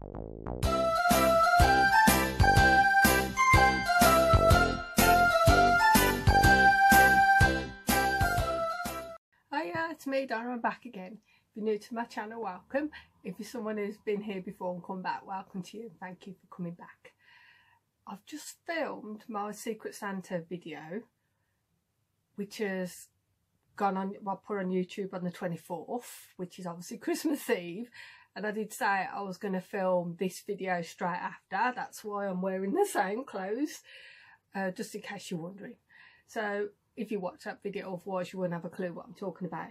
Hiya, it's me, Donna. I'm back again. If you're new to my channel, welcome. If you're someone who's been here before and come back, welcome to you. Thank you for coming back. I've just filmed my Secret Santa video, which has gone on, well, put on YouTube on the 24th, which is obviously Christmas Eve. And I did say I was going to film this video straight after. That's why I'm wearing the same clothes, just in case you're wondering. So if you watch that video, otherwise you wouldn't have a clue what I'm talking about.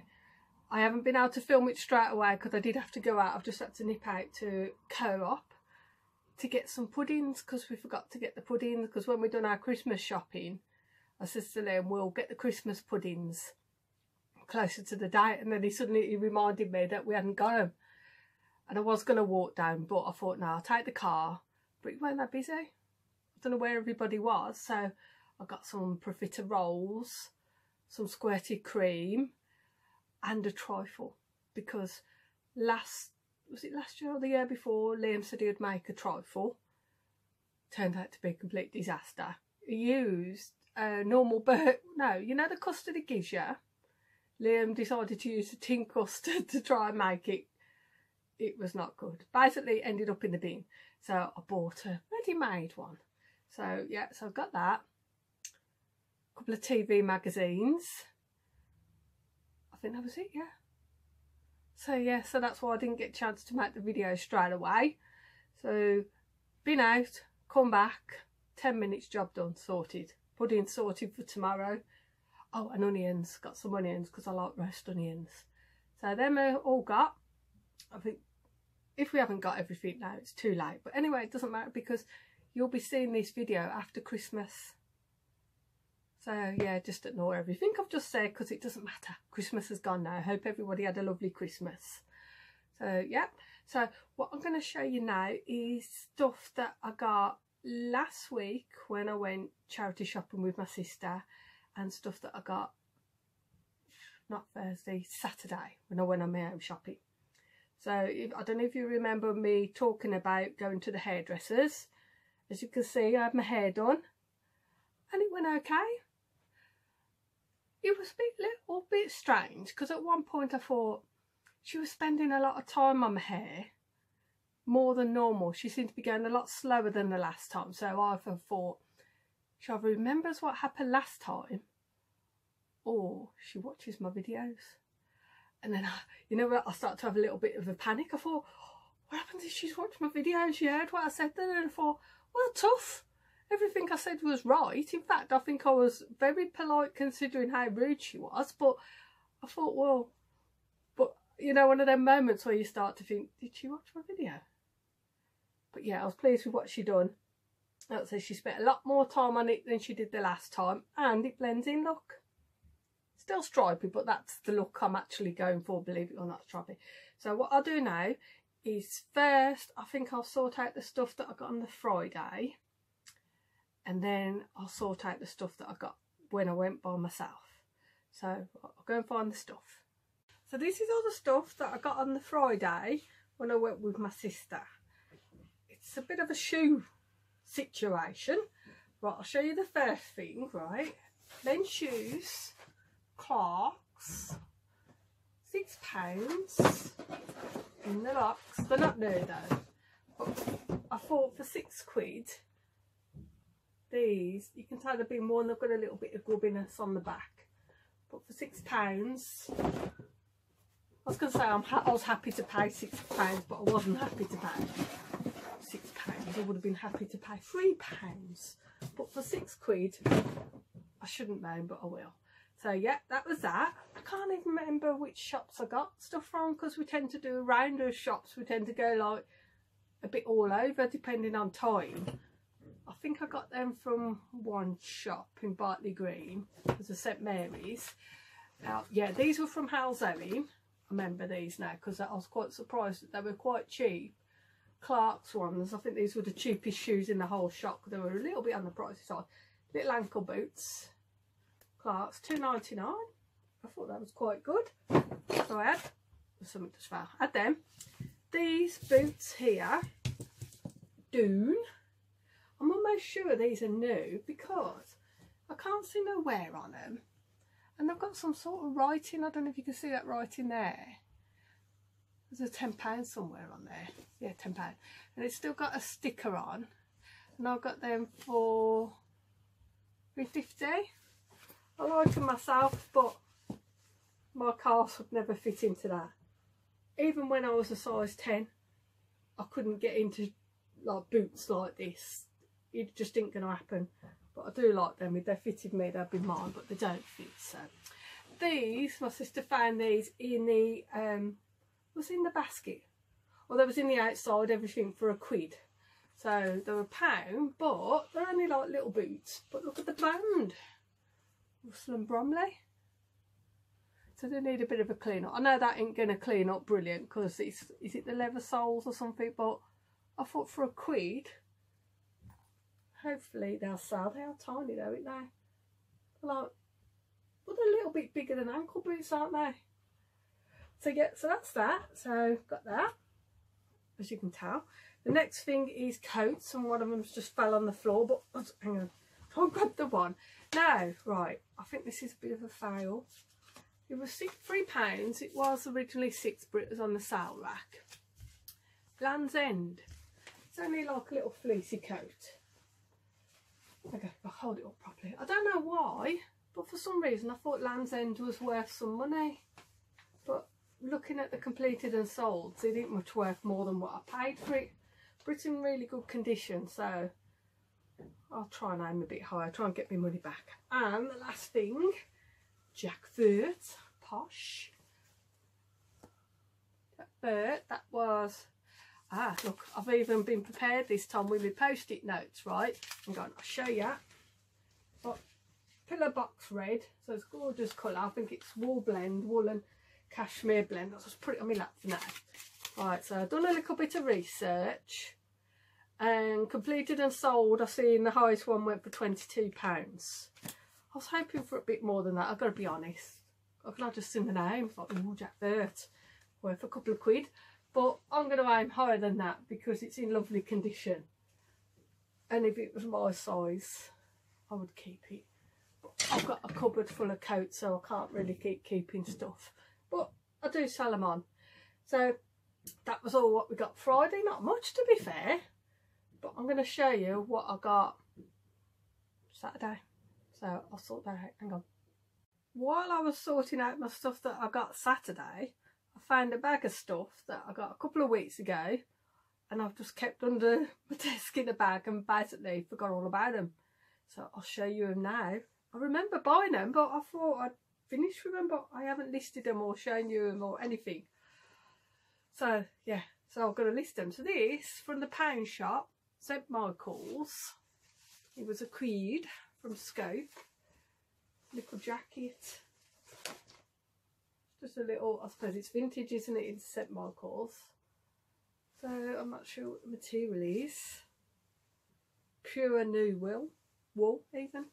I haven't been able to film it straight away because I did have to go out. I've just had to nip out to Co-op to get some puddings because we forgot to get the puddings, because when we've done our Christmas shopping, I said to Liam, we'll get the Christmas puddings closer to the date, and then he suddenly reminded me that we hadn't got them. And I was going to walk down, but I thought, no, I'll take the car. But it weren't that busy. I don't know where everybody was. So I got some profiterole rolls, some squirted cream, and a trifle. Because was it last year or the year before, Liam said he would make a trifle. Turned out to be a complete disaster. He used a normal you know the custard it gives you? Liam decided to use a tin custard to try and make it. It was not good. Basically, it ended up in the bin. So I bought a ready-made one. So yeah, so I've got that. A couple of TV magazines. I think that was it, yeah. So yeah, so that's why I didn't get a chance to make the video straight away. So, been out, come back, 10 minutes, job done, sorted. Pudding sorted for tomorrow. Oh, and onions, got some onions because I like roast onions. So them are all got. I think if we haven't got everything now, it's too late. But anyway, it doesn't matter because you'll be seeing this video after Christmas. So yeah, just ignore everything I've just said because it doesn't matter. Christmas has gone now. I hope everybody had a lovely Christmas. So yeah, so what I'm going to show you now is stuff that I got last week when I went charity shopping with my sister, and stuff that I got not Thursday, Saturday when I went on my own shopping. So I don't know if you remember me talking about going to the hairdressers. As you can see, I had my hair done and it went okay. It was a little bit strange because at one point I thought she was spending a lot of time on my hair, more than normal. She seemed to be going a lot slower than the last time. So I thought, she either remembers what happened last time or she watches my videos. And then, you know, I started to have a little bit of a panic. I thought, what happens if she's watched my video and she heard what I said then? And I thought, well, tough. Everything I said was right. In fact, I think I was very polite considering how rude she was. But I thought, well, but, you know, one of them moments where you start to think, did she watch my video? But yeah, I was pleased with what she done. Like I say, she spent a lot more time on it than she did the last time. And it blends in, look. Still stripy, but that's the look I'm actually going for, believe it or not, stripy. So what I'll do now is first, I think I'll sort out the stuff that I got on the Friday. And then I'll sort out the stuff that I got when I went by myself. So I'll go and find the stuff. So this is all the stuff that I got on the Friday when I went with my sister. It's a bit of a shoe situation. Right, I'll show you the first thing, right? Men's shoes. Clarks, £6 in the box. They're not new though, but I thought for £6, these, you can tell they've been worn, they've got a little bit of grubbiness on the back, but for £6, I was going to say I was happy to pay £6, but I wasn't happy to pay £6. I would have been happy to pay £3, but for £6 I shouldn't moan, but I will. So yeah, that was that. I can't even remember which shops I got stuff from because we tend to do a round of shops. We tend to go like a bit all over depending on time. I think I got them from one shop in Bartley Green. There's a St Mary's. Yeah, these were from Hal's Owing. I remember these now because I was quite surprised that they were quite cheap. Clark's ones, I think these were the cheapest shoes in the whole shop. They were a little bit on the pricey side. Little ankle boots. Clark's, £2.99. I thought that was quite good. So I had something to spare. I had them. These boots here, Dune. I'm almost sure these are new because I can't see no wear on them. And they've got some sort of writing. I don't know if you can see that writing there. There's a £10 somewhere on there. Yeah, £10. And it's still got a sticker on. And I've got them for £3.50. I like them myself, but my calves would never fit into that. Even when I was a size 10, I couldn't get into like boots like this. It just ain't going to happen. But I do like them. If they fitted me, they'd be mine, but they don't fit. So these, my sister found these in the was in the basket, or they was in the outside, everything for £1. So they were £1, but they're only like little boots. But look at the brand, Russell and Bromley. So they need a bit of a clean up. I know that ain't going to clean up brilliant because it's, is it the leather soles or something, but I thought for £1, hopefully they'll sell. They are tiny though, aren't they? They're like, well, they're a little bit bigger than ankle boots, aren't they? So yeah, so that's that. So got that, as you can tell. The next thing is coats, and one of them's just fell on the floor, but hang on, try and grab the one. Now, right, I think this is a bit of a fail. It was £3. It was originally £6, but it was on the sale rack. Land's End. It's only like a little fleecy coat. Okay, I'll hold it up properly. I don't know why, but for some reason I thought Land's End was worth some money. But looking at the completed and sold, it ain't much worth more than what I paid for it. But it's in really good condition, so I'll try and aim a bit higher, try and get my money back. And the last thing, Jack Burt, posh. Jack Burt, that was, look, I've even been prepared this time with my post-it notes, right? I'm going, I'll show you. But pillow box red, so it's gorgeous colour. I think it's wool blend, wool and cashmere blend. I'll just put it on my lap for now. Right, so I've done a little bit of research and completed and sold. I seen the highest one went for £22. I was hoping for a bit more than that, I've got to be honest. I can just sing the name, like, oh, Jack Burt, worth a couple of quid. But I'm going to aim higher than that because it's in lovely condition. And if it was my size, I would keep it. But I've got a cupboard full of coats, so I can't really keep keeping stuff. But I do sell them on. So that was all what we got Friday. Not much, to be fair. But I'm going to show you what I got Saturday. So I'll sort that out. Hang on. While I was sorting out my stuff that I got Saturday, I found a bag of stuff that I got a couple of weeks ago, and I've just kept under my desk in a bag and basically forgot all about them. So I'll show you them now. I remember buying them, but I thought I'd finished with them, but I haven't listed them or shown you them or anything. So yeah, so I've got to list them. So this, from the pound shop, St Michael's. It was £1 from Scope. Little jacket. Just a little, I suppose it's vintage, isn't it, in St Michael's. So I'm not sure what the material is. Pure new wool even.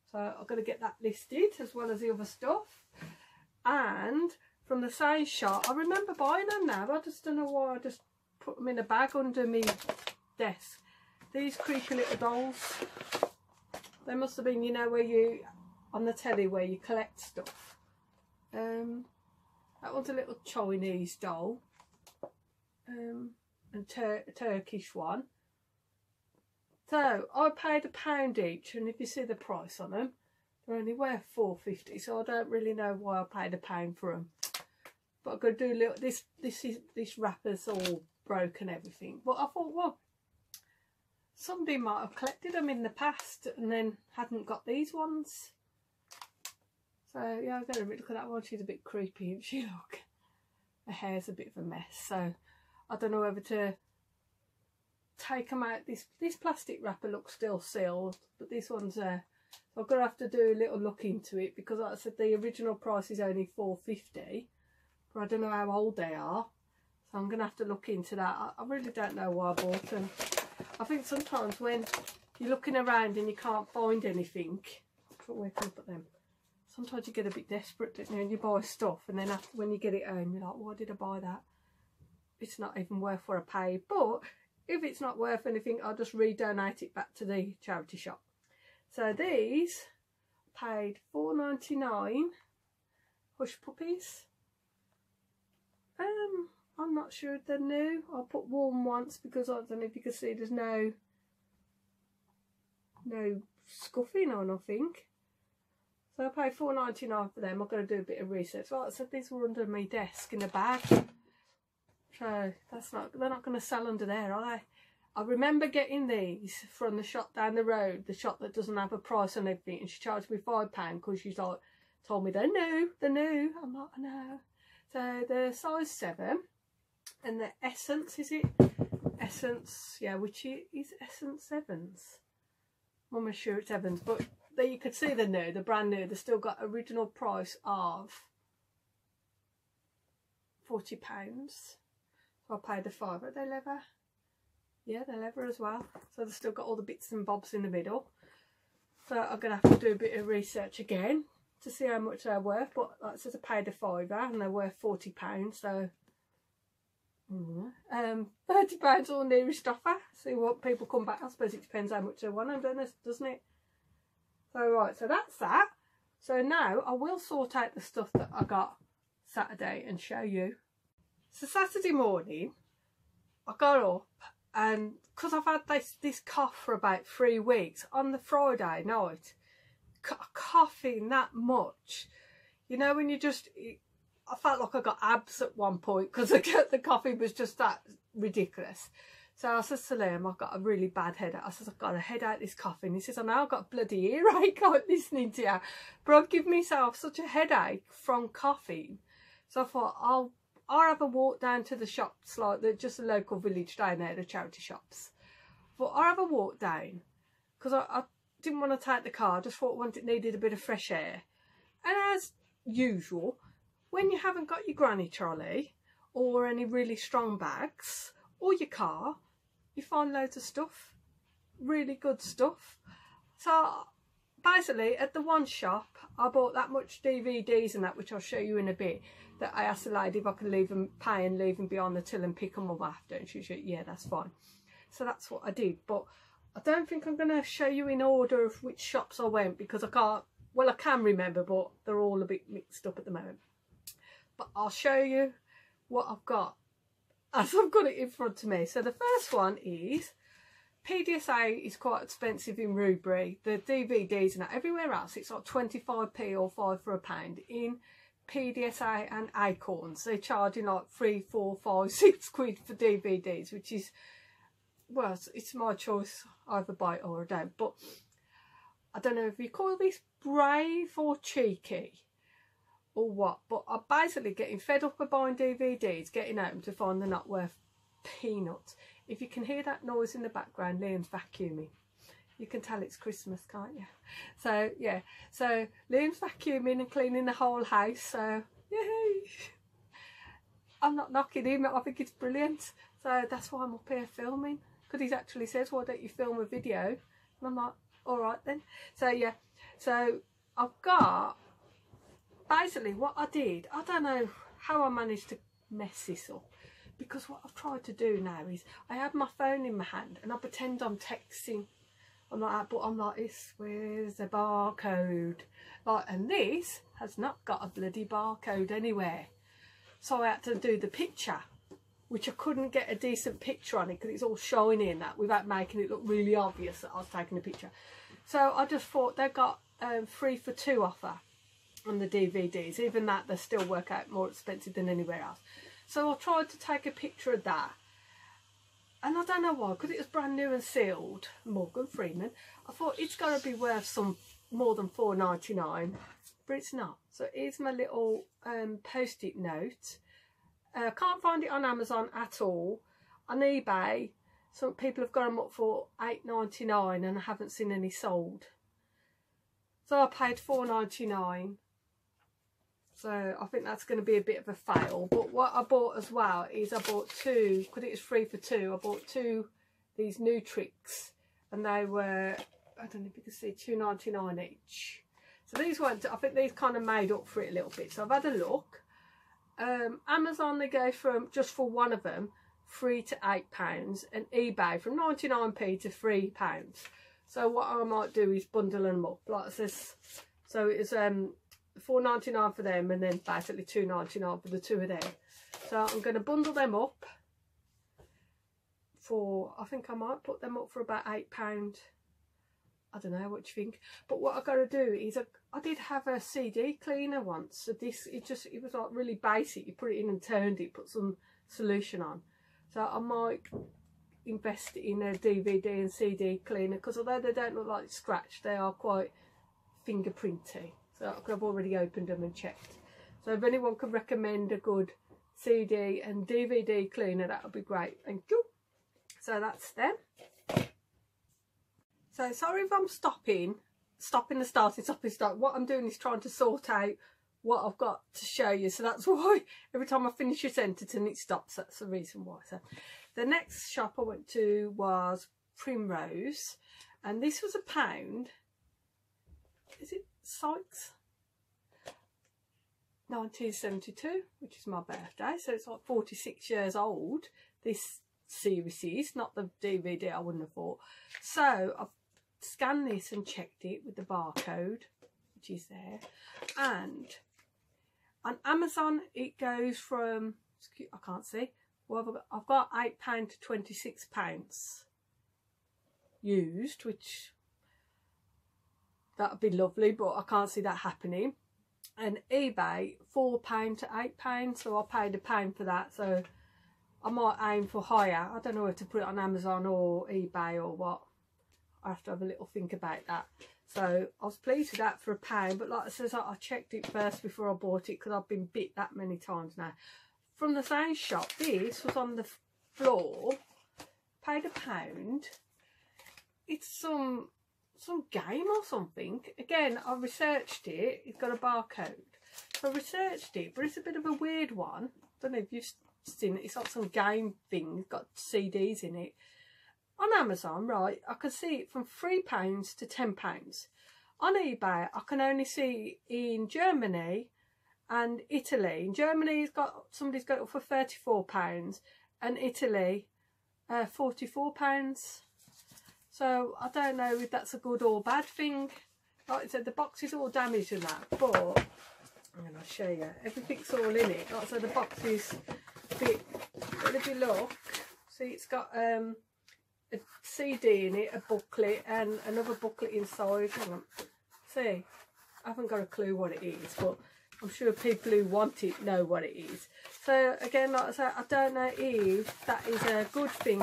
So I've got to get that listed as well as the other stuff. And from the same shop, I remember buying them now, I just don't know why I just put them in a bag under my desk. These creepy little dolls. They must have been, you know, where you, on the telly where you collect stuff. That one's a little Chinese doll. And a Turkish one. So I paid £1 each, and if you see the price on them, they're only worth £4.50. So I don't really know why I paid £1 for them. But I've got to do a little. This wrapper's all broken, everything. But I thought, well, somebody might have collected them in the past and then hadn't got these ones. So yeah, I've got to look at that one. She's a bit creepy, isn't she? Look, her hair's a bit of a mess. So I don't know whether to take them out. This plastic wrapper looks still sealed, but this one's so I'm gonna have to do a little look into it, because like I said, the original price is only £4.50, but I don't know how old they are, so I'm gonna have to look into that. I really don't know why I bought them. I think sometimes when you're looking around and you can't find anything, where can I put them? Sometimes you get a bit desperate, don't you, and you buy stuff, and then after, when you get it home, you're like, why did I buy that? It's not even worth what I paid. But if it's not worth anything, I'll just redonate it back to the charity shop. So these paid $4.99. Hush puppies. I'm not sure if they're new. I'll put warm once because I don't know if you can see there's no scuffing or nothing. So I paid $4.99 for them. I'm going to do a bit of research. Like I said, these were under my desk in a bag. So they're not going to sell under there, are they? I remember getting these from the shop down the road, the shop that doesn't have a price on everything, and she charged me £5 because she's like, told me they're new. I'm like, I know. So they're size 7, and the Essence, is it? Essence, yeah, which is Essence 7s. I'm not sure it's 7s, but there you could see they're new, they're brand new. They've still got original price of £40. So I paid the £5. Are they leather? Yeah, they're leather as well. So they've still got all the bits and bobs in the middle. So I'm going to have to do a bit of research again to see how much they're worth. But like I said, I paid a £5 and they're worth £40. So £30 or nearest offer. See what people come back. I suppose it depends how much they want them, doesn't it? So right, so that's that. So now I will sort out the stuff that I got Saturday and show you. So Saturday morning I got up, and because I've had this cough for about 3 weeks, on the Friday night, coughing that much, you know, when you just, I felt like I got abs at one point because the coughing was just that ridiculous. So I said to Liam, I've got a really bad headache. I said, I've got to head out this coughing. He says, I know I've got a bloody earache listening to you, but I've given myself such a headache from coughing. So I thought, I'll have a walk down to the shops, like just a local village down there, the charity shops. But I'll have a walk down because I didn't want to take the car. I just thought it needed a bit of fresh air. And as usual, when you haven't got your granny trolley or any really strong bags or your car, you find loads of stuff, really good stuff. So basically at the one shop I bought that much DVDs and that, which I'll show you in a bit, that I asked the lady if I could leave them, pay and leave them behind the till and pick them up after, and she said yeah, that's fine. So that's what I did, but I don't think I'm going to show you in order of which shops I went because I can't, well I can remember, but they're all a bit mixed up at the moment. But I'll show you what I've got as I've got it in front of me. So the first one is, PDSA is quite expensive in Rubery. The DVDs and that, everywhere else it's like 25p or 5 for £1. In PDSA and Acorns they're charging like 3, 4, 5, 6 quid for DVDs, which is, well, it's my choice, either buy it or I don't. But I don't know if you call this brave or cheeky or what, but I'm basically getting fed up of buying DVDs, getting home to find they're not worth peanuts. If you can hear that noise in the background, Liam's vacuuming. You can tell it's Christmas, can't you? So yeah, so Liam's vacuuming and cleaning the whole house, so yay! I'm not knocking him, I think it's brilliant. So that's why I'm up here filming, because he actually says, why don't you film a video? And I'm like, alright then. So yeah, so I've got, basically what I did, I don't know how I managed to mess this up, because what I've tried to do now is I have my phone in my hand and I pretend I'm texting. I'm like that, but I'm like this, where's the barcode? Like, and this has not got a bloody barcode anywhere. So I had to do the picture, which I couldn't get a decent picture on it because it's all shiny in that, without making it look really obvious that I was taking a picture. So I just thought they got 3 for 2 offer on the DVDs. Even that, they still work out more expensive than anywhere else. So I tried to take a picture of that, and I don't know why, because it was brand new and sealed, Morgan Freeman, I thought it's got to be worth some more than $4.99, but it's not. So here's my little post-it note. Can't find it on Amazon at all. On eBay, some people have got them up for $8.99 and I haven't seen any sold. So I paid $4.99. So I think that's going to be a bit of a fail. But what I bought as well is I bought 2, because it was 3 for 2. I bought 2 these new tricks, and they were, I don't know if you can see, $2.99 each. So these weren't, I think these kind of made up for it a little bit. So I've had a look. Amazon, they go from, just for one of them, £3 to £8, and eBay from 99p to £3. So what I might do is bundle them up like this. So it's £4.99 for them, and then basically £2.99 for the two of them. So I'm going to bundle them up for, I think I might put them up for about £8. I don't know what you think. But what I've got to do is, I did have a CD cleaner once. So this, it was like really basic. You put it in and turned it, put some solution on. So I might invest in a DVD and CD cleaner, because although they don't look like scratch, they are quite fingerprinty. So I've already opened them and checked. So if anyone can recommend a good CD and DVD cleaner, that would be great. Thank you. So that's them. So sorry if I'm stopping and starting. What I'm doing is trying to sort out what I've got to show you. So that's why every time I finish a sentence and it stops, that's the reason why. So the next shop I went to was Primrose, and this was £1. Is it Sykes? 1972, which is my birthday, so it's like 46 years old. This series is, not the DVD, I wouldn't have thought. So I've scanned this and checked it with the barcode, which is there, and on Amazon it goes from, I can't see, well, I've got £8 to £26 used, which that would be lovely, but I can't see that happening. And eBay £4 to £8, so I paid £1 for that. So I might aim for higher. I don't know where to put it on Amazon or eBay or what. I have to have a little think about that. So I was pleased with that for £1, but like I said, I checked it first before I bought it, because I've been bit that many times now. From the same shop, this was on the floor, paid £1. It's some game or something. Again, I researched it. It's got a barcode. So I researched it, but it's a bit of a weird one. I don't know if you've seen it. It's like some game thing. It's got CDs in it. On Amazon, right, I can see it from £3 to £10. On eBay, I can only see in Germany and Italy. In Germany, somebody's got it for £34, and Italy, £44. So I don't know if that's a good or bad thing. Like I said, the box is all damaged and that, but I'm going to show you. Everything's all in it. Like I said, the box is a bit, but if you look, see it's got a CD in it, a booklet, and another booklet inside. Hang on. See, I haven't got a clue what it is, but I'm sure people who want it know what it is. So again, like I said, I don't know if that is a good thing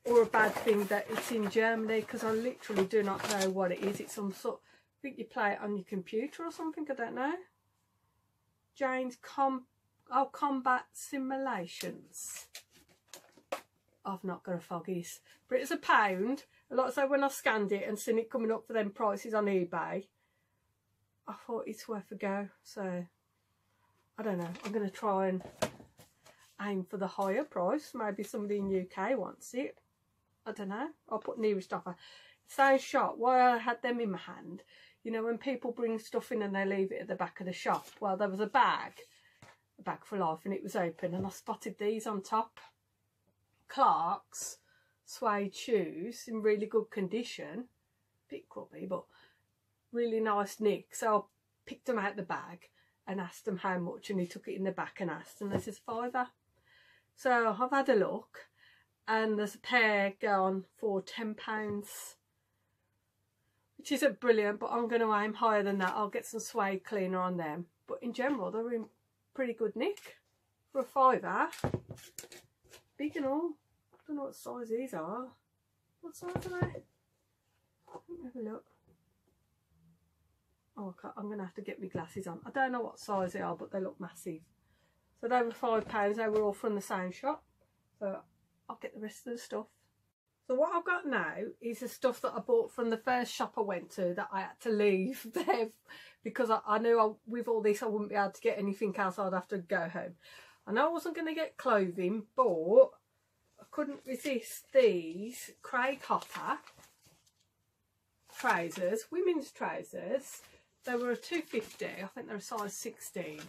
or a bad thing that it's in Germany, because I literally do not know what it is. It's some sort, I think you play it on your computer or something, I don't know. Jane's Combat Simulations. I've not got a foggies, but it's £1. Like I say, when I scanned it and seen it coming up for them prices on eBay, I thought it's worth a go. So I don't know, I'm going to try and aim for the higher price. Maybe somebody in UK wants it. I don't know. I'll put nearest offer. Same shop. Why I had them in my hand, you know, when people bring stuff in and they leave it at the back of the shop. Well, there was a bag for life, and it was open, and I spotted these on top. Clark's suede shoes in really good condition. Bit grubby, but really nice nick. So I picked them out the bag and asked them how much, and he took it in the back and asked, and they says £5. So I've had a look, and there's a pair gone for £10, which isn't brilliant, but I'm going to aim higher than that. I'll get some suede cleaner on them, but in general they're in pretty good nick for a £5. Big and all. I don't know what size these are. What size are they? Let me have a look. Oh, I'm going to have to get my glasses on. I don't know what size they are, but they look massive. So they were £5. They were all from the same shop. So I'll get the rest of the stuff. So what I've got now is the stuff that I bought from the first shop I went to that I had to leave there, because I knew with all this I wouldn't be able to get anything else. I'd have to go home. I know I wasn't going to get clothing, but I couldn't resist these Craig Hopper trousers, women's trousers. They were a £2.50. I think they're a size 16.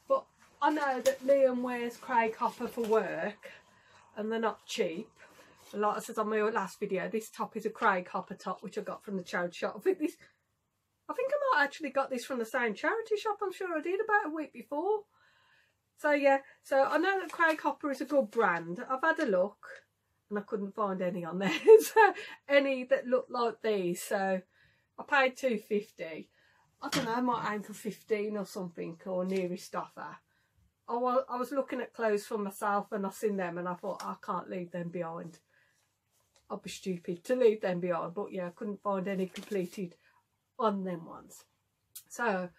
But I know that Liam wears Craig Hopper for work. and they're not cheap. And like I said on my last video, this top is a Craig Hopper top, which I got from the charity shop. I think I might actually got this from the same charity shop. I'm sure I did about a week before. So yeah, so I know that Craig Hopper is a good brand. I've had a look and I couldn't find any on there. So any that look like these. So I paid $2.50. I don't know, I might aim for 15 or something, or nearest offer. I was looking at clothes for myself and I seen them and I thought, I can't leave them behind. I'd be stupid to leave them behind. But yeah, I couldn't find any completed on them ones. So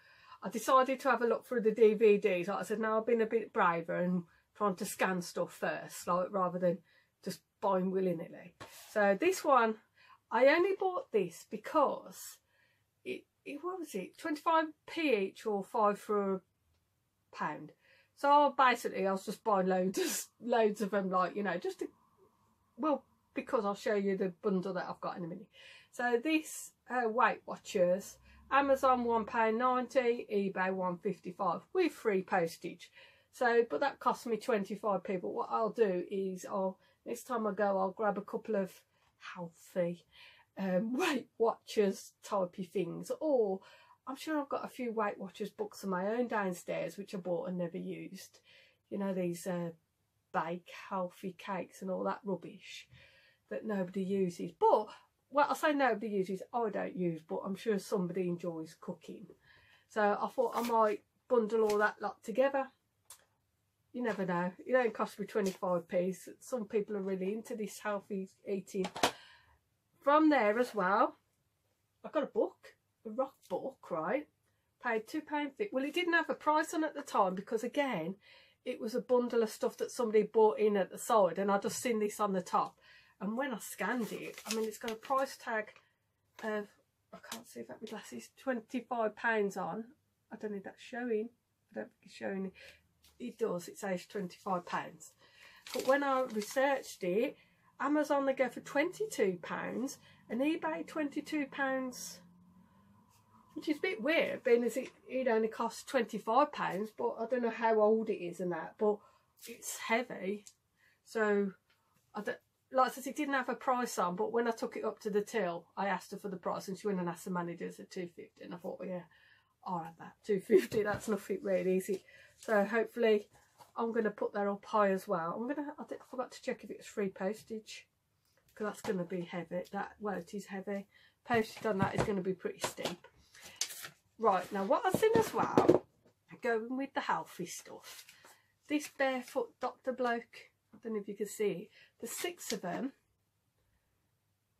I decided to have a look through the DVDs. Like I said, now I've been a bit braver and trying to scan stuff first, like rather than just buying willy-nilly. So this one, I only bought this because what was it, 25p each or 5 for £1. So basically I was just buying loads of them, like, you know, just to, well, because I'll show you the bundle that I've got in a minute. So this Weight Watchers, Amazon £1.90, eBay £1.55 with free postage. So, but that cost me 25p. But what I'll do is, next time I go, I'll grab a couple of healthy Weight Watchers typey things, or I'm sure I've got a few Weight Watchers books of my own downstairs which I bought and never used. You know, these bake healthy cakes and all that rubbish that nobody uses. But well, I say nobody uses, I don't use, but I'm sure somebody enjoys cooking. So I thought I might bundle all that lot together. You never know, it don't cost me 25p. Some people are really into this healthy eating. From there as well, I got a book, a rock book, right? Paid £2.50. Well, it didn't have a price on at the time because, again, it was a bundle of stuff that somebody bought in at the side, and I just seen this on the top. And when I scanned it, I mean, it's got a price tag of, I can't see if that with glasses, £25 on. I don't know if that's showing. I don't think it's showing it. It does, it says £25. But when I researched it, Amazon, they go for £22 and eBay £22, which is a bit weird, being as it only costs £25, but I don't know how old it is and that, but it's heavy. So, like I said, it didn't have a price on, but when I took it up to the till, I asked her for the price and she went and asked the managers at £2.50, and I thought, well, yeah, I'll have that, £2.50, that's nothing really easy. So hopefully I'm going to put that up high as well. I forgot to check if it's free postage, because that's going to be heavy. Well, it is heavy. Postage on that is going to be pretty steep. Right, now what I've seen as well, going with the healthy stuff, this barefoot doctor bloke, I don't know if you can see it, there's 6 of them,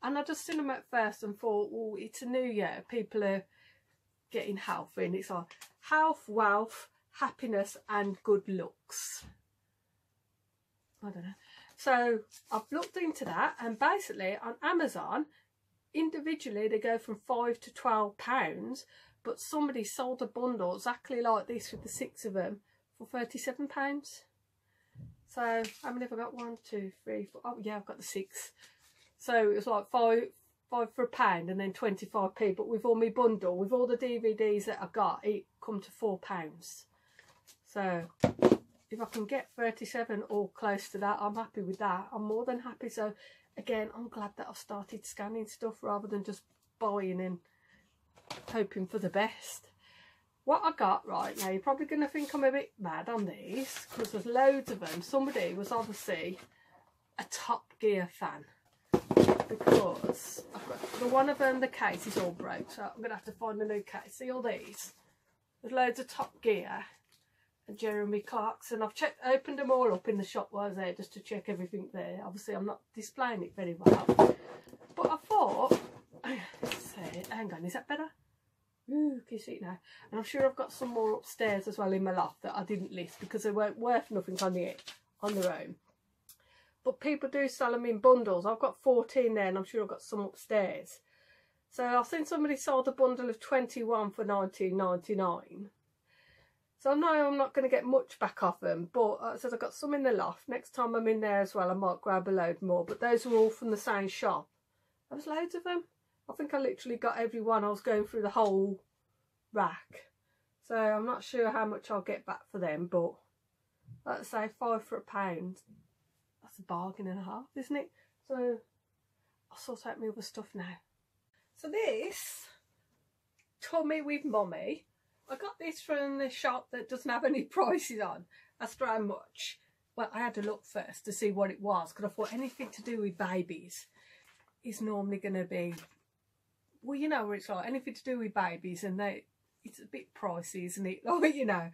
and I just seen them at first and thought, well, it's a new year, people are getting healthy, and it's like health, wealth, happiness and good looks. I don't know. So I've looked into that, and basically on Amazon, individually they go from £5 to £12, but somebody sold a bundle exactly like this with the 6 of them for £37. So how many have I got? 1, 2, 3, 4. Oh yeah, I've got the 6. So it was like five for £1 and then 25p. But with all my bundle, with all the DVDs that I got, it come to £4. So if I can get 37 or close to that, I'm happy with that. I'm more than happy. So again, I'm glad that I've started scanning stuff rather than just buying and hoping for the best. What I got right now, you're probably going to think I'm a bit mad on these because there's loads of them. Somebody was obviously a Top Gear fan, because I've got the one of them, the case is all broke, so I'm going to have to find a new case. See all these? There's loads of Top Gear and Jeremy Clarkson. I've opened them all up in the shop while I was there just to check everything there. Obviously I'm not displaying it very well, but I thought, hang on, is that better? Ooh, can you see it now? And I'm sure I've got some more upstairs as well in my loft that I didn't list because they weren't worth nothing on their own. But people do sell them in bundles. I've got 14 there, and I'm sure I've got some upstairs. So I've seen somebody sold a bundle of 21 for $19.99. So I know I'm not going to get much back off them, but I said I've got some in the loft. Next time I'm in there as well, I might grab a load more. But those were all from the same shop. There was loads of them. I think I literally got every one. I was going through the whole rack. So I'm not sure how much I'll get back for them, but let's say 5 for £1. That's a bargain and a half, isn't it? So I'll sort out my other stuff now. So this tummy with mummy, I got this from the shop that doesn't have any prices on. As for how much, well, I had to look first to see what it was, because I thought anything to do with babies is normally going to be, well, you know what it's like, anything to do with babies, and it's a bit pricey, isn't it? Like, you know.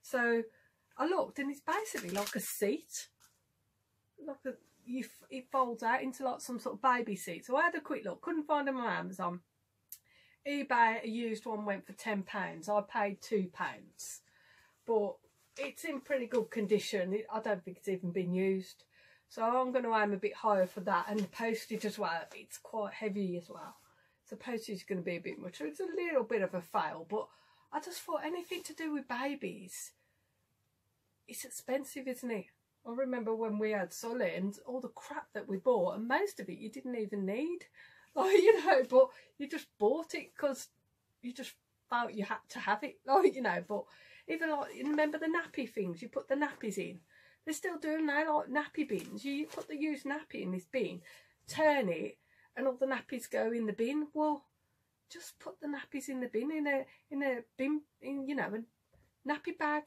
So I looked, and it's basically like a seat, like it folds out into like some sort of baby seat. So I had a quick look, couldn't find them on Amazon. eBay, a used one went for £10. I paid £2, but it's in pretty good condition. I don't think it's even been used, so I'm going to aim a bit higher for that. And the postage as well, it's quite heavy as well, so postage is going to be a bit much. So it's a little bit of a fail, but I just thought anything to do with babies, it's expensive, isn't it? I remember when we had Sully and all the crap that we bought, and most of it you didn't even need. Like, you know, but you just bought it because you just felt you had to have it. Like, you know, but even like, you remember the nappy things, you put the nappies in. They're still doing now, like nappy bins. You put the used nappy in this bin, turn it, and all the nappies go in the bin. Well, just put the nappies in the bin, in a bin, you know, a nappy bag.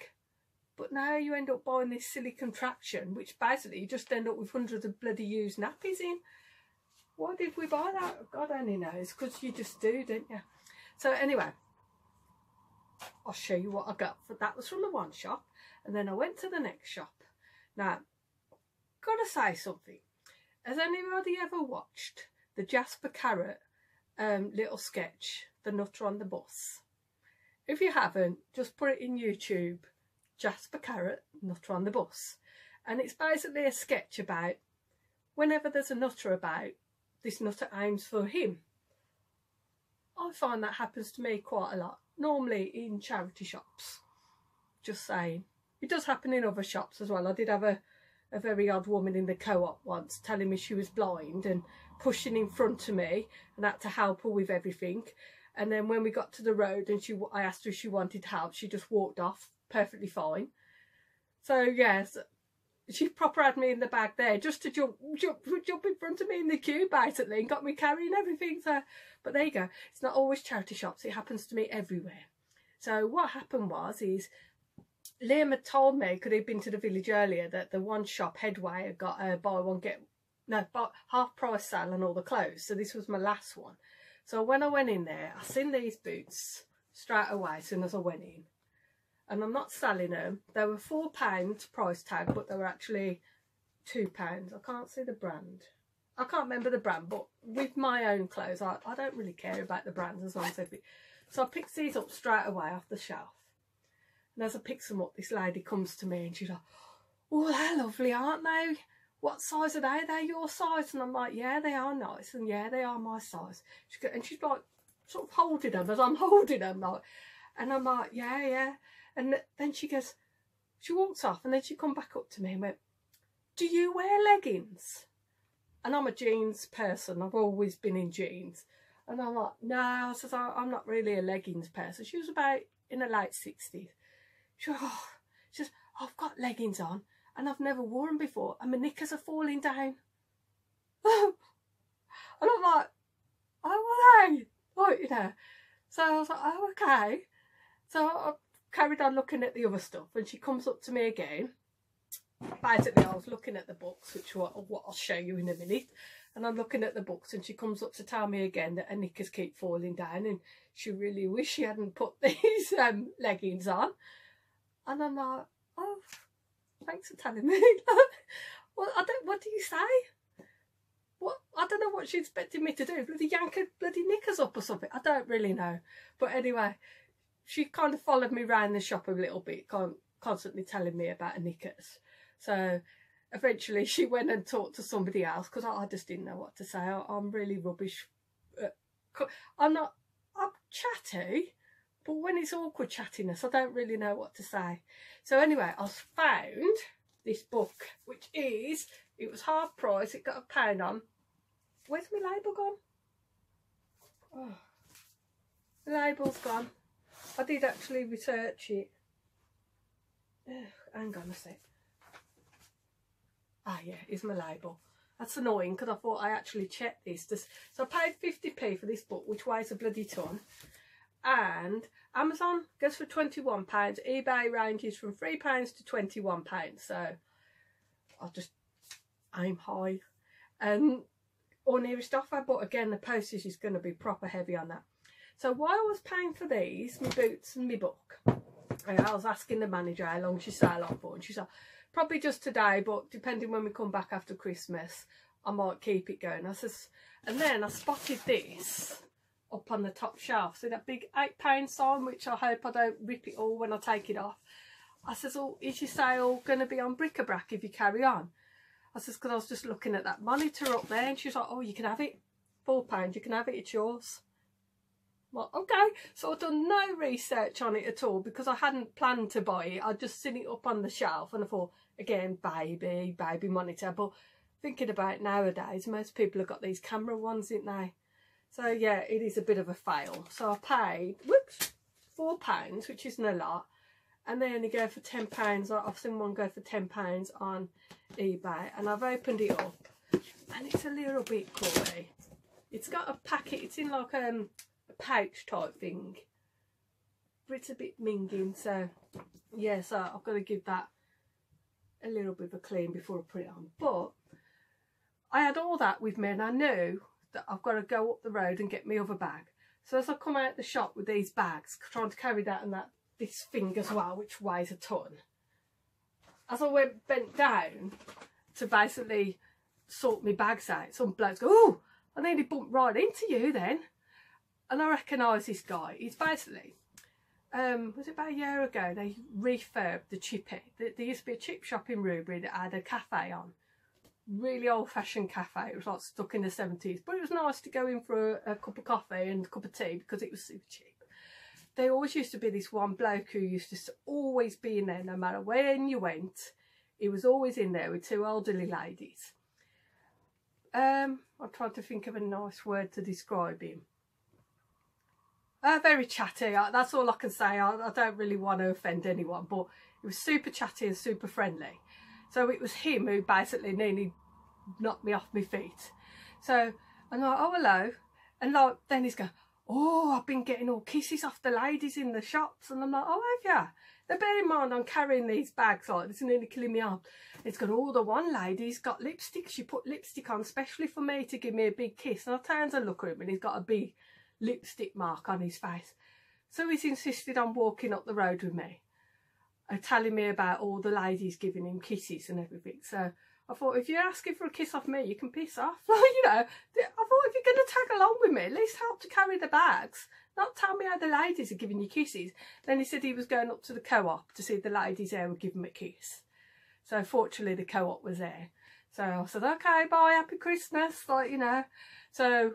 But now you end up buying this silly contraption, which basically you just end up with hundreds of bloody used nappies in. Why did we buy that? God only knows, because you just do, don't you? So anyway, I'll show you what I got. That was from the one shop, and then I went to the next shop. Now, gotta say something. Has anybody ever watched the Jasper Carrot little sketch, The Nutter on the Bus? If you haven't, just put it in YouTube. Jasper Carrot, Nutter on the Bus. And it's basically a sketch about whenever there's a nutter about, this nutter aims for him. I find that happens to me quite a lot, normally in charity shops. Just saying. It does happen in other shops as well. I did have a very odd woman in the co-op once telling me she was blind and pushing in front of me, and I had to help her with everything. And then when we got to the road and I asked her if she wanted help, she just walked off perfectly fine. So yes, she proper had me in the bag there just to jump in front of me in the queue basically, and got me carrying everything. So, but there you go. It's not always charity shops. It happens to me everywhere. So what happened is Liam had told me, because he'd been to the village earlier, that the one shop, Headway, had got a half price sale on all the clothes. So this was my last one. So when I went in there, I seen these boots straight away as soon as I went in. And I'm not selling them. They were £4 price tag, but they were actually £2. I can't see the brand. I can't remember the brand, but with my own clothes, I don't really care about the brands as long as they fit. So I picked these up straight away off the shelf. And as I picked them up, this lady comes to me and she's like, "Oh, they're lovely, aren't they? What size are they? They're your size?" And I'm like, "Yeah, they are nice, and yeah, they are my size." And she's like, sort of holding them as I'm holding them, like, and I'm like, "Yeah, yeah." And then she walks off, and then she come back up to me and went, "Do you wear leggings?" And I'm a jeans person. I've always been in jeans. And I'm like, "No," I says, "I'm not really a leggings person." She was about in her late 60s. She says, "I've got leggings on and I've never worn them before, and my knickers are falling down." And I'm like, "Oh, well, hey." Like, you know. So I was like, "Oh, okay." So I carried on looking at the other stuff, and she comes up to me again. Basically, I was looking at the books, which what I'll show you in a minute. And I'm looking at the books, and she comes up to tell me again that her knickers keep falling down, and she really wished she hadn't put these leggings on. And I'm like, "Oh, thanks for telling me." Well, what do you say? What? I don't know what she expected me to do. Bloody yank her bloody knickers up or something. I don't really know. But anyway, she kind of followed me around the shop a little bit, constantly telling me about her knickers. So eventually she went and talked to somebody else, because I just didn't know what to say. I'm really rubbish. I'm chatty, but when it's awkward chattiness, I don't really know what to say. So anyway, I found this book, which it was half price. It got £1 on. Where's my label gone? Oh, the label's gone. I did actually research it. Ugh, hang on a sec. Ah yeah, here's my label. That's annoying because I thought I actually checked this. So I paid 50p for this book, which weighs a bloody ton. And Amazon goes for £21. eBay ranges from £3 to £21. So I'll just aim high. Or nearest offer, but again the postage is going to be proper heavy on that. So while I was paying for these, my boots and my book, I was asking the manager how long she sale on for, and she said probably just today, but depending when we come back after Christmas, I might keep it going. I says, and then I spotted this up on the top shelf. See that big £8 sign, which I hope I don't rip it all when I take it off. I says, oh, is your sale going to be on bric-a-brac if you carry on? I says, because I was just looking at that monitor up there, and she was like, oh, you can have it, £4, you can have it, it's yours. Well, okay, so I've done no research on it at all because I hadn't planned to buy it. I'd just seen it up on the shelf and I thought, again, baby monitor. But thinking about it nowadays, most people have got these camera ones, didn't they? So yeah, it is a bit of a fail. So I paid, whoops, £4, which isn't a lot. And they only go for £10. I've seen one go for £10 on eBay. And I've opened it up and it's a little bit coy. It's got a packet, it's in like a pouch type thing, but it's a bit minging, so yeah, so I've got to give that a little bit of a clean before I put it on. But I had all that with me and I knew that I've got to go up the road and get my other bag. So as I come out the shop with these bags, trying to carry that and this thing as well, which weighs a ton, as I bent down to basically sort my bags out, some blokes go, oh, I nearly bumped right into you then. And I recognise this guy. He's basically, was it about a year ago, they refurbed the chippy. There used to be a chip shop in Rubery that had a cafe on. Really old fashioned cafe. It was like stuck in the 70s. But it was nice to go in for a cup of coffee and a cup of tea because it was super cheap. There always used to be this one bloke who used to always be in there no matter when you went. He was always in there with two elderly ladies. I tried to think of a nice word to describe him. Very chatty, that's all I can say. I don't really want to offend anyone, but he was super chatty and super friendly. So it was him who basically nearly knocked me off my feet. So I'm like, oh, hello. And like, then he's going, oh, I've been getting all kisses off the ladies in the shops. And I'm like, oh, have you? Now bear in mind, I'm carrying these bags like this, nearly killing me off. It's got all the one lady's got lipstick. She put lipstick on specially for me to give me a big kiss. And I turns and look at him and he's got a big lipstick mark on his face. So he's insisted on walking up the road with me, telling me about all the ladies giving him kisses and everything. So I thought, if you're asking for a kiss off me, you can piss off. Like, you know, I thought if you're going to tag along with me, at least help to carry the bags, not tell me how the ladies are giving you kisses. Then he said he was going up to the co-op to see if the ladies there would give him a kiss. So fortunately the co-op was there. So I said, okay, bye, happy Christmas, like, you know. So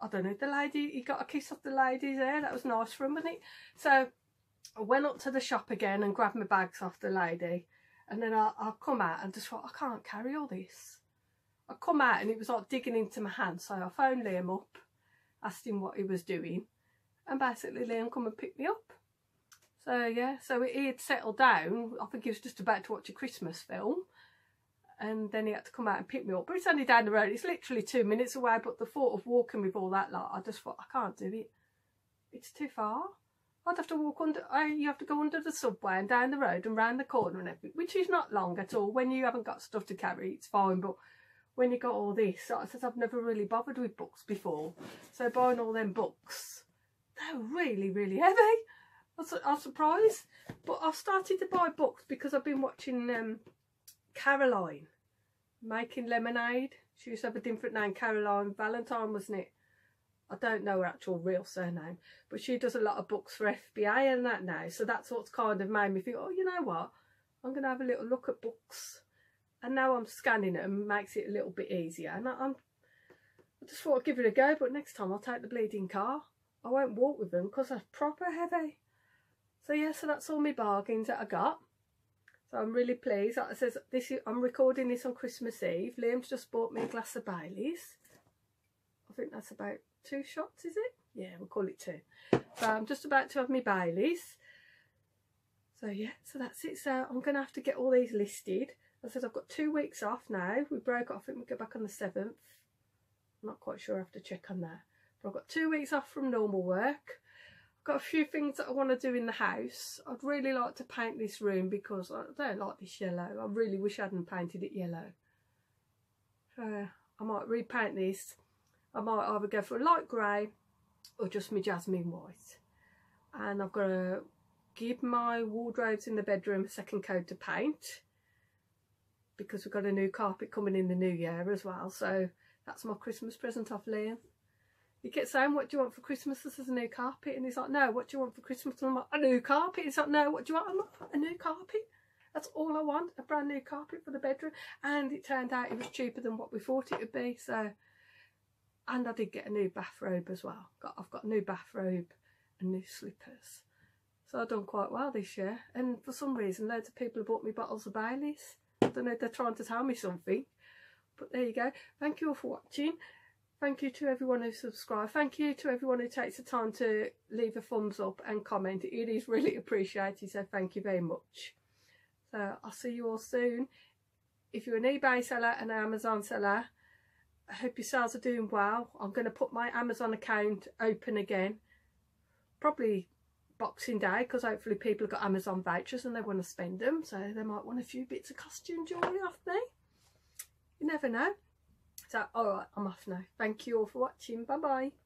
I don't know, the lady, he got a kiss off the ladies there. That was nice for him, wasn't it? So I went up to the shop again and grabbed my bags off the lady. And then I come out and just thought, I can't carry all this. I come out and it was like digging into my hand. So I phoned Liam up, asked him what he was doing. And basically Liam come and pick me up. So yeah, so he had settled down. I think he was just about to watch a Christmas film. And then he had to come out and pick me up. But it's only down the road. It's literally 2 minutes away. But the thought of walking with all that lot, I just thought, I can't do it. It's too far. I'd have to walk under, you have to go under the subway and down the road and round the corner and everything, which is not long at all. When you haven't got stuff to carry, it's fine. But when you got all this, I said, I've never really bothered with books before. So buying all them books, they're really, really heavy. I'm surprised. But I've started to buy books because I've been watching Caroline making lemonade. She used to have a different name, Caroline Valentine, wasn't it? I don't know her actual real surname, but she does a lot of books for FBA and that now. So that's what's kind of made me think, oh, you know what? I'm going to have a little look at books. And now I'm scanning them, makes it a little bit easier. And I just thought I'd give it a go, but next time I'll take the bleeding car. I won't walk with them because they're proper heavy. So yeah, so that's all my bargains that I got. So I'm really pleased. Like I says, I'm recording this on Christmas Eve. Liam's just bought me a glass of Baileys. I think that's about 2 shots, is it? Yeah, we'll call it 2. So I'm just about to have my Baileys. So yeah, so that's it. So I'm going to have to get all these listed. I said I've got 2 weeks off now. We broke off, I think we go back on the 7th. I'm not quite sure, I have to check on that. But I've got 2 weeks off from normal work. I've got a few things that I want to do in the house. I'd really like to paint this room because I don't like this yellow. I really wish I hadn't painted it yellow. So I might repaint this. I might either go for a light grey or just my jasmine white. And I've got to give my wardrobes in the bedroom a second coat of paint, because we've got a new carpet coming in the new year as well. So that's my Christmas present off Liam. He kept saying, what do you want for Christmas? This is a new carpet. And he's like, no, what do you want for Christmas? And I'm like, a new carpet. He's like, no, what do you want? I'm like, a new carpet. That's all I want, a brand new carpet for the bedroom. And it turned out it was cheaper than what we thought it would be. So, and I did get a new bathrobe as well. I've got a new bathrobe and new slippers. So I've done quite well this year. And for some reason, loads of people have bought me bottles of Baileys. I don't know if they're trying to tell me something. But there you go. Thank you all for watching. Thank you to everyone who subscribed. Thank you to everyone who takes the time to leave a thumbs up and comment. It is really appreciated. So thank you very much. So I'll see you all soon. If you're an eBay seller and an Amazon seller, I hope your sales are doing well. I'm going to put my Amazon account open again. Probably Boxing Day, because hopefully people have got Amazon vouchers and they want to spend them, so they might want a few bits of costume jewellery off me. You never know. So alright, I'm off now. Thank you all for watching. Bye bye.